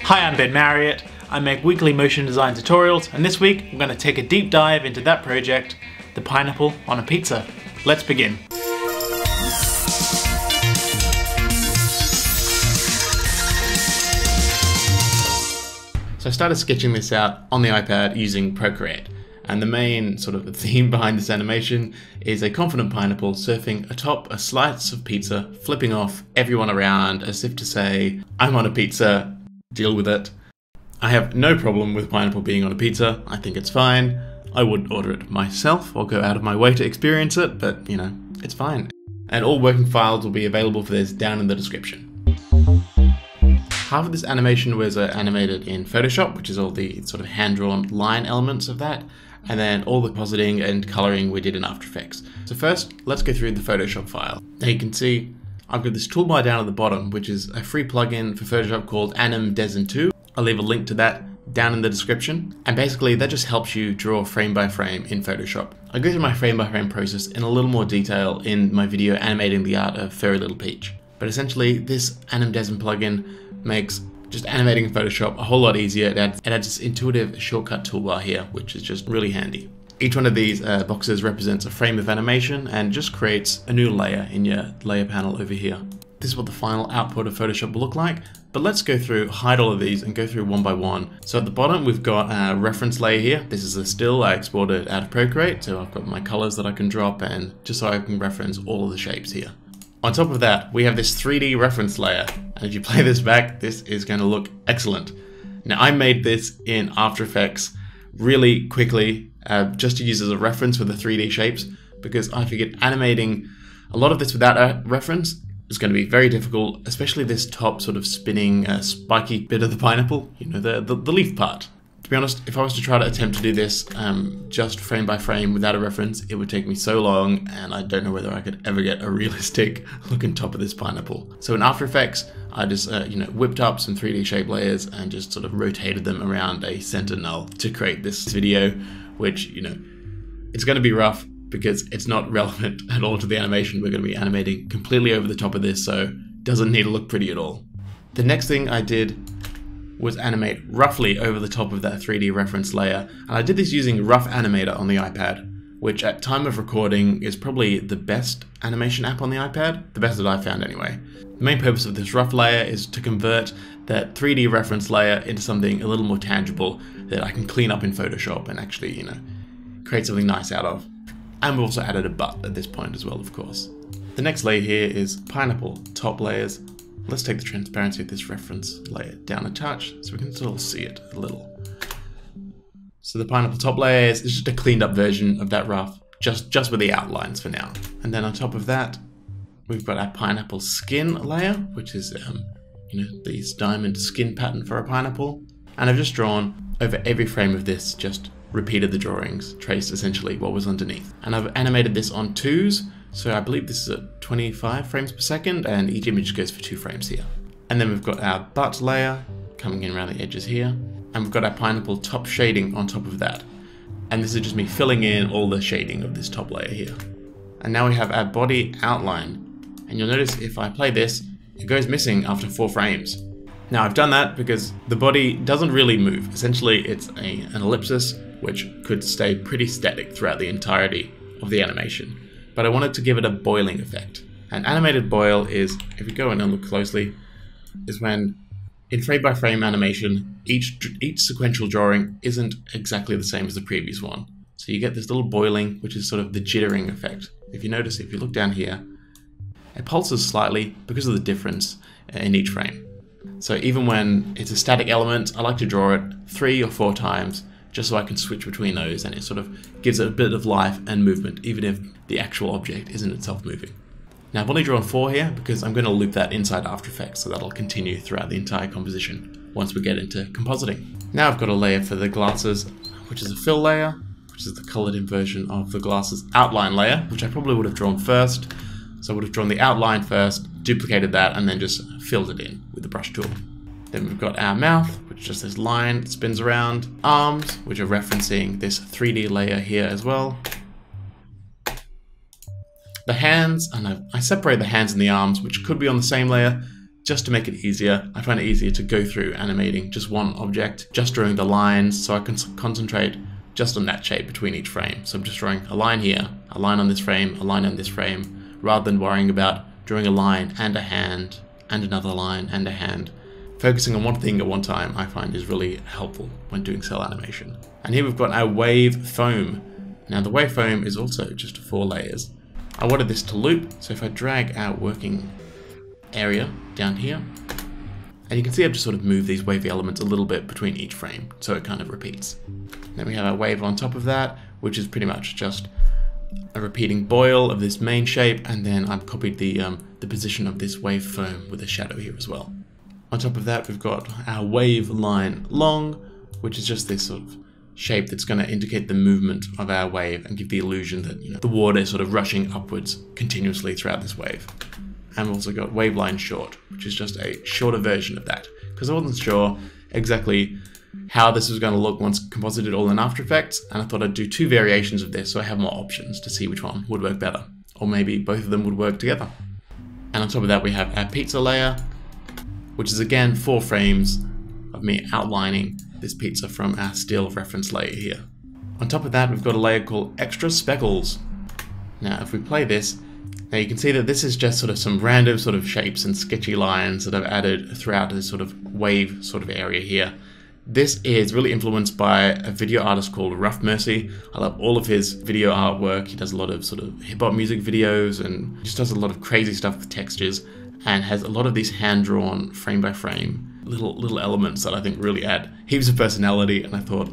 Hi, I'm Ben Marriott. I make weekly motion design tutorials, and this week I'm going to take a deep dive into that project, the pineapple on a pizza. Let's begin. So I started sketching this out on the iPad using Procreate, and the main sort of theme behind this animation is a confident pineapple surfing atop a slice of pizza, flipping off everyone around as if to say, I'm on a pizza, deal with it. I have no problem with pineapple being on a pizza. I think it's fine. I wouldn't order it myself or go out of my way to experience it, but you know, it's fine. And all working files will be available for this down in the description. Half of this animation was animated in Photoshop, which is all the sort of hand-drawn line elements of that, and then all the compositing and coloring we did in After Effects. So first, let's go through the Photoshop file. Now you can see I've got this toolbar down at the bottom, which is a free plugin for Photoshop called Anim Design 2. I'll leave a link to that down in the description. And basically that just helps you draw frame by frame in Photoshop. I go through my frame by frame process in a little more detail in my video animating the art of Furry Little Peach. But essentially this Anim Design plugin makes just animating in Photoshop a whole lot easier. It adds this intuitive shortcut toolbar here, which is just really handy. Each one of these boxes represents a frame of animation and just creates a new layer in your layer panel over here. This is what the final output of Photoshop will look like, but let's go through, hide all of these and go through one by one. So at the bottom we've got a reference layer here. This is a still I exported out of Procreate, so I've got my colors that I can drop and just so I can reference all of the shapes here. On top of that, we have this 3D reference layer, and if you play this back, this is going to look excellent. Now I made this in After Effects really quickly, just to use as a reference for the 3D shapes, because I figured animating a lot of this without a reference is going to be very difficult, especially this top sort of spinning spiky bit of the pineapple, you know, the leaf part. To be honest, if I was to try to attempt to do this just frame by frame without a reference, it would take me so long, and I don't know whether I could ever get a realistic looking top of this pineapple. So in After Effects, I just whipped up some 3D shape layers and just sort of rotated them around a center null to create this video, which, you know, it's going to be rough because it's not relevant at all to the animation. We're going to be animating completely over the top of this, so it doesn't need to look pretty at all. The next thing I did was animate roughly over the top of that 3D reference layer, and I did this using Rough Animator on the iPad, which at time of recording is probably the best animation app on the iPad, the best that I've found anyway. The main purpose of this rough layer is to convert that 3D reference layer into something a little more tangible that I can clean up in Photoshop and actually, you know, create something nice out of. And we've also added a butt at this point as well, of course. The next layer here is pineapple top layers. Let's take the transparency of this reference layer down a touch so we can sort of see it a little. So the pineapple top layer is just a cleaned up version of that rough, just with the outlines for now. And then on top of that, we've got our pineapple skin layer, which is this diamond skin pattern for a pineapple. And I've just drawn over every frame of this, just repeated the drawings, traced essentially what was underneath. And I've animated this on 2s, so I believe this is at 25 frames per second, and each image goes for 2 frames here. And then we've got our butt layer coming in around the edges here, and we've got our pineapple top shading on top of that. And this is just me filling in all the shading of this top layer here. And now we have our body outline, and you'll notice if I play this, it goes missing after 4 frames. Now I've done that because the body doesn't really move. Essentially it's an ellipsis which could stay pretty static throughout the entirety of the animation. But I wanted to give it a boiling effect. An animated boil is, if you go in and look closely, is when in frame by frame animation, each sequential drawing isn't exactly the same as the previous one. So you get this little boiling, which is sort of the jittering effect. If you notice, if you look down here, it pulses slightly because of the difference in each frame. So even when it's a static element, I like to draw it 3 or 4 times just so I can switch between those, and it sort of gives it a bit of life and movement, even if the actual object isn't itself moving. Now I've only drawn 4 here because I'm going to loop that inside After Effects, so that'll continue throughout the entire composition once we get into compositing. Now I've got a layer for the glasses, which is a fill layer, which is the colored in version of the glasses outline layer, which I probably would have drawn first. So I would have drawn the outline first, duplicated that, and then just filled it in with the brush tool. Then we've got our mouth, which is just this line that spins around. Arms, which are referencing this 3D layer here as well. The hands, and I separate the hands and the arms, which could be on the same layer, just to make it easier, I find it easier to go through animating just one object, just drawing the lines, so I can concentrate just on that shape between each frame. So I'm just drawing a line here, a line on this frame, a line on this frame, rather than worrying about drawing a line and a hand, and another line and a hand. Focusing on one thing at one time I find is really helpful when doing cell animation. And here we've got our wave foam. Now the wave foam is also just 4 layers. I wanted this to loop, so if I drag our working area down here, and you can see I've just sort of moved these wavy elements a little bit between each frame, so it kind of repeats. Then we have our wave on top of that, which is pretty much just a repeating boil of this main shape, and then I've copied the position of this wave foam with a shadow here as well. On top of that, we've got our wave line long, which is just this sort of shape that's going to indicate the movement of our wave and give the illusion that, you know, the water is sort of rushing upwards continuously throughout this wave. And we've also got wave line short, which is just a shorter version of that, because I wasn't sure exactly how this was going to look once composited all in After Effects, and I thought I'd do 2 variations of this so I have more options to see which one would work better, or maybe both of them would work together. And on top of that we have our pizza layer, which is again 4 frames of me outlining this pizza from our still reference layer here. On top of that we've got a layer called Extra Speckles. Now if we play this, now you can see that this is just sort of some random sort of shapes and sketchy lines that I've added throughout this sort of wave sort of area here. This is really influenced by a video artist called Ruff Mercy. I love all of his video artwork. He does a lot of sort of hip-hop music videos and just does a lot of crazy stuff with textures, and has a lot of these hand-drawn frame-by-frame little elements that I think really add heaps of personality, and I thought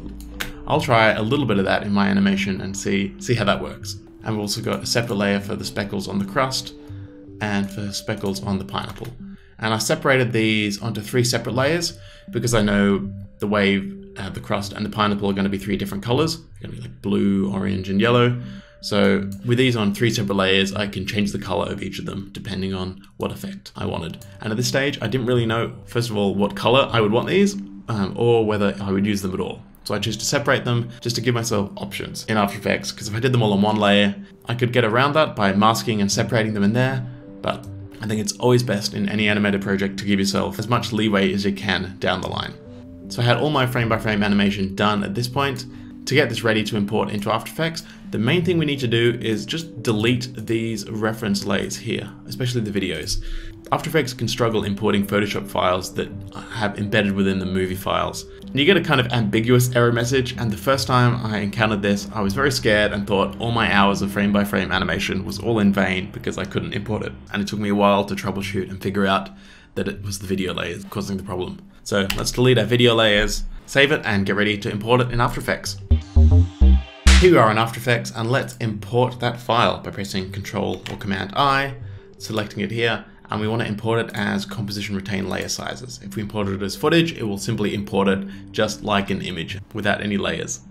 I'll try a little bit of that in my animation and see how that works. And we've also got a separate layer for the speckles on the crust and for speckles on the pineapple. And I separated these onto 3 separate layers because I know the wave, the crust, and the pineapple are going to be 3 different colors. They're going to be like blue, orange, and yellow. So with these on 3 separate layers, I can change the color of each of them depending on what effect I wanted. And at this stage, I didn't really know, first of all, what color I would want these, or whether I would use them at all. So I chose to separate them just to give myself options in After Effects, because if I did them all on one layer, I could get around that by masking and separating them in there, but I think it's always best in any animated project to give yourself as much leeway as you can down the line. So I had all my frame-by-frame animation done at this point. To get this ready to import into After Effects, the main thing we need to do is just delete these reference layers here, especially the videos. After Effects can struggle importing Photoshop files that have embedded within the movie files. And you get a kind of ambiguous error message, and the first time I encountered this, I was very scared and thought all my hours of frame-by-frame animation was all in vain because I couldn't import it. And it took me a while to troubleshoot and figure out that it was the video layers causing the problem. So let's delete our video layers, save it, and get ready to import it in After Effects. Here we are in After Effects, and let's import that file by pressing Ctrl or Command I, selecting it here, and we want to import it as composition retain layer sizes. If we import it as footage, it will simply import it just like an image without any layers.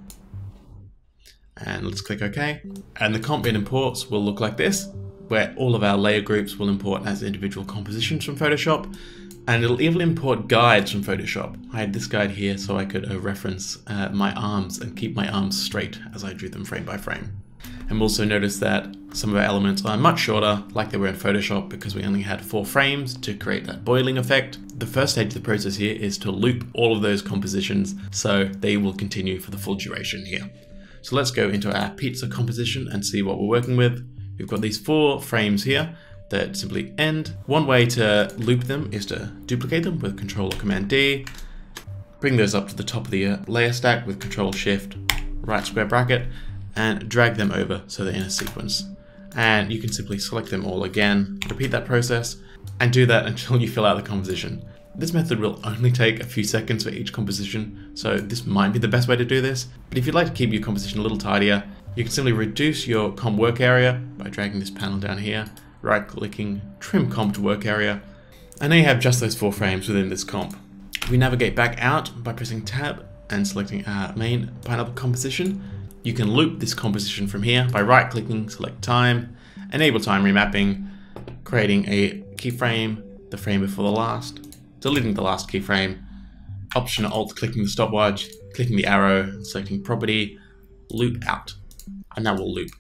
And let's click OK. And the comp it imports will look like this, where all of our layer groups will import as individual compositions from Photoshop, and it'll even import guides from Photoshop. I had this guide here so I could reference my arms and keep my arms straight as I drew them frame by frame. And we'll also notice that some of our elements are much shorter, like they were in Photoshop, because we only had 4 frames to create that boiling effect. The first stage of the process here is to loop all of those compositions so they will continue for the full duration here. So let's go into our pizza composition and see what we're working with. We've got these 4 frames here that simply end. One way to loop them is to duplicate them with Ctrl or Command D, bring those up to the top of the layer stack with Ctrl Shift right square bracket, and drag them over so they're in a sequence. And you can simply select them all again, repeat that process, and do that until you fill out the composition. This method will only take a few seconds for each composition, so this might be the best way to do this. But if you'd like to keep your composition a little tidier, you can simply reduce your comp work area by dragging this panel down here, right-clicking, trim comp to work area, and now you have just those 4 frames within this comp. We navigate back out by pressing Tab and selecting our main pineapple composition. You can loop this composition from here by right-clicking, select time, enable time remapping, creating a keyframe, the frame before the last, deleting the last keyframe, Option Alt clicking the stopwatch, clicking the arrow, selecting property, loop out, and that will loop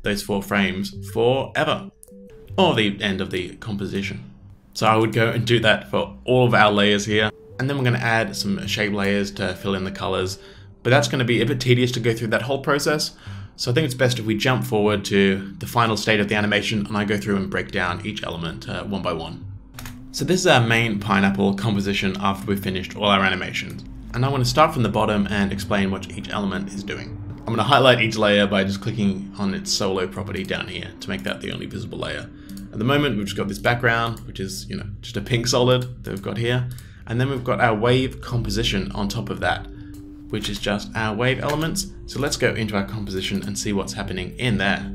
those 4 frames forever, or the end of the composition. So I would go and do that for all of our layers here. And then we're going to add some shape layers to fill in the colors. But that's going to be a bit tedious to go through that whole process. So I think it's best if we jump forward to the final state of the animation and I go through and break down each element one by one. So this is our main pineapple composition after we've finished all our animations. And I want to start from the bottom and explain what each element is doing. I'm going to highlight each layer by just clicking on its solo property down here to make that the only visible layer. At the moment we've just got this background, which is, just a pink solid that we've got here. And then we've got our wave composition on top of that, which is just our wave elements. So let's go into our composition and see what's happening in there.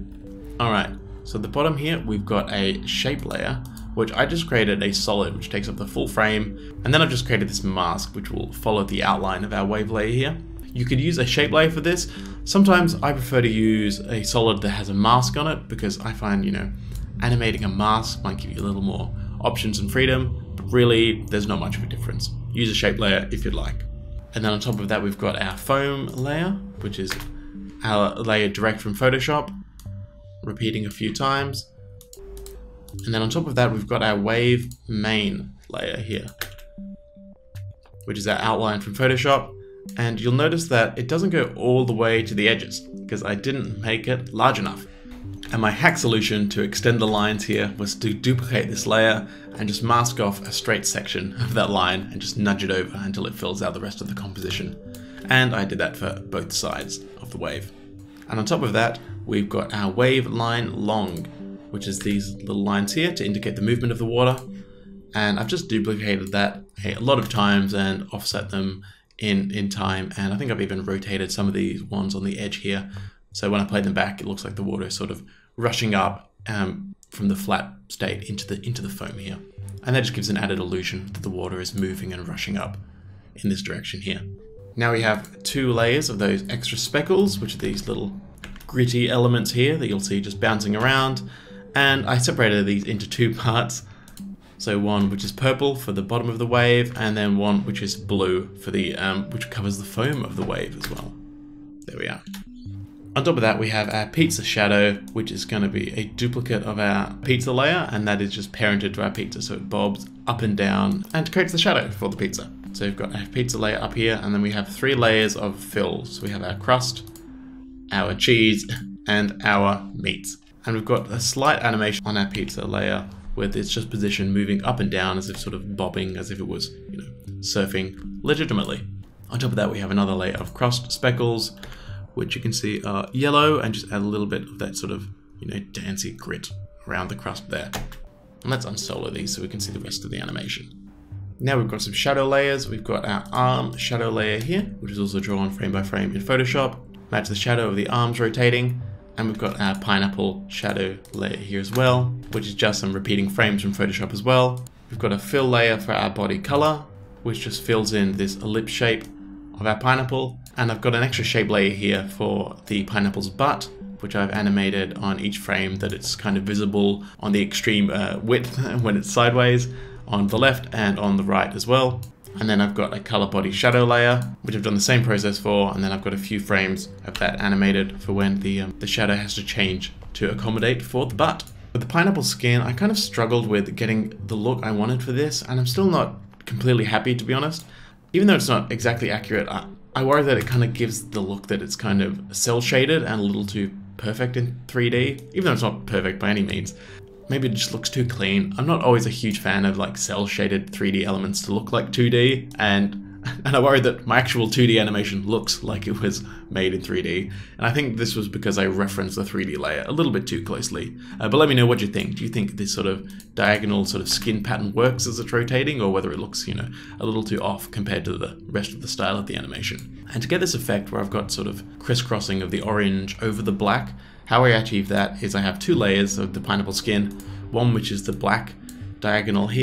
Alright, so at the bottom here we've got a shape layer, which I just created a solid which takes up the full frame, and then I've just created this mask which will follow the outline of our wave layer here. You could use a shape layer for this. Sometimes I prefer to use a solid that has a mask on it because I find, animating a mask might give you a little more options and freedom, but really there's not much of a difference. Use a shape layer if you'd like. And then on top of that we've got our foam layer, which is our layer direct from Photoshop, repeating a few times. And then on top of that we've got our wave main layer here, which is our outline from Photoshop. And you'll notice that it doesn't go all the way to the edges because I didn't make it large enough. And my hack solution to extend the lines here was to duplicate this layer and just mask off a straight section of that line and just nudge it over until it fills out the rest of the composition. And I did that for both sides of the wave. And on top of that, we've got our wave line long, which is these little lines here to indicate the movement of the water. And I've just duplicated that a lot of times and offset them in time. And I think I've even rotated some of these ones on the edge here. So when I play them back, it looks like the water is sort of rushing up from the flat state into the foam here. And that just gives an added illusion that the water is moving and rushing up in this direction here. Now we have two layers of those extra speckles, which are these little gritty elements here that you'll see just bouncing around. And I separated these into two parts. So one which is purple for the bottom of the wave, and then one which is blue for the which covers the foam of the wave as well. There we are. On top of that we have our pizza shadow, which is going to be a duplicate of our pizza layer, and that is just parented to our pizza, so it bobs up and down and creates the shadow for the pizza. So we've got our pizza layer up here, and then we have 3 layers of fills. So we have our crust, our cheese, and our meat. And we've got a slight animation on our pizza layer where it's just positioned moving up and down as if sort of bobbing, as if it was, surfing legitimately. On top of that we have another layer of crust speckles, which you can see are yellow, and just add a little bit of that sort of, dancey grit around the crust there. And let's unsolo these so we can see the rest of the animation. Now we've got some shadow layers. We've got our arm shadow layer here, which is also drawn frame by frame in Photoshop. Match the shadow of the arms rotating. And we've got our pineapple shadow layer here as well, which is just some repeating frames from Photoshop as well. We've got a fill layer for our body color, which just fills in this ellipse shape of our pineapple. And I've got an extra shape layer here for the pineapple's butt, which I've animated on each frame that it's kind of visible on the extreme width when it's sideways, on the left and on the right as well. And then I've got a color body shadow layer, which I've done the same process for, and then I've got a few frames of that animated for when the shadow has to change to accommodate for the butt. With the pineapple skin, I kind of struggled with getting the look I wanted for this, and I'm still not completely happy, to be honest. Even though it's not exactly accurate, I worry that it kind of gives the look that it's kind of cel shaded and a little too perfect in 3D, even though it's not perfect by any means. Maybe it just looks too clean. I'm not always a huge fan of like cel shaded 3D elements to look like 2D, and I worry that my actual 2D animation looks like it was made in 3D. And I think this was because I referenced the 3D layer a little bit too closely. But let me know what you think. Do you think this sort of diagonal sort of skin pattern works as it's rotating, or whether it looks, a little too off compared to the rest of the style of the animation? And to get this effect where I've got sort of crisscrossing of the orange over the black, how I achieve that is I have 2 layers of the pineapple skin, one which is the black diagonal here,